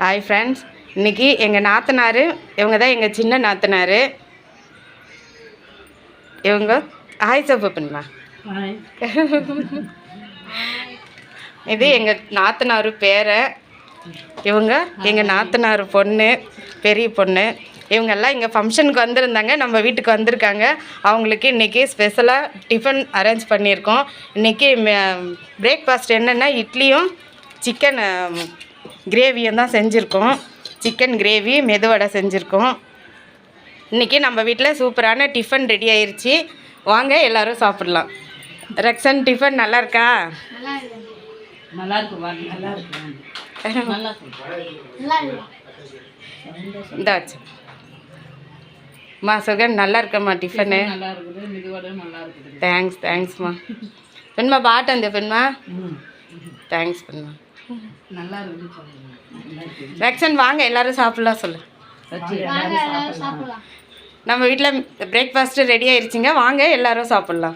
Hi friends, இன்றைக்கி எங்கள் நாத்தனார், இவங்க தான் எங்கள் சின்ன நாத்தனார். இவங்க ஹாய் சோப்பு பண்ணுமா. இது எங்கள் நாத்தனார் பேரை. இவங்க எங்கள் நாத்தனார் பொண்ணு, பெரிய பொண்ணு. இவங்கெல்லாம் இங்கே ஃபங்க்ஷனுக்கு வந்திருந்தாங்க, நம்ம வீட்டுக்கு வந்திருக்காங்க. அவங்களுக்கு இன்றைக்கி ஸ்பெஷலாக டிஃபன் அரேஞ்ச் பண்ணியிருக்கோம். இன்றைக்கி பிரேக்ஃபாஸ்ட் என்னென்னா இட்லியும் சிக்கன் கிரேவியும் தான் செஞ்சுருக்கோம். சிக்கன் கிரேவி, மெதுவடை செஞ்சுருக்கோம். இன்றைக்கி நம்ம வீட்டில் சூப்பரான டிஃபன் ரெடி ஆயிடுச்சு. வாங்க எல்லோரும் சாப்பிட்லாம். ரக்ஷன், டிஃபன் நல்லா இருக்கா? இந்த வச்சு மா சுகன் நல்லா இருக்கம்மா டிஃபனு. தேங்க்ஸ்மா. பெண்மா பாட்டு அந்த பெண்மா தேங்க்ஸ் பெண்மா. ரக்ஷன் வாங்க எல்லோரும் சாப்பிட்லாம் சொல்லு. நம்ம வீட்டில் பிரேக்ஃபாஸ்ட்டு ரெடி ஆயிடுச்சுங்க, வாங்க எல்லோரும் சாப்பிட்லாம்.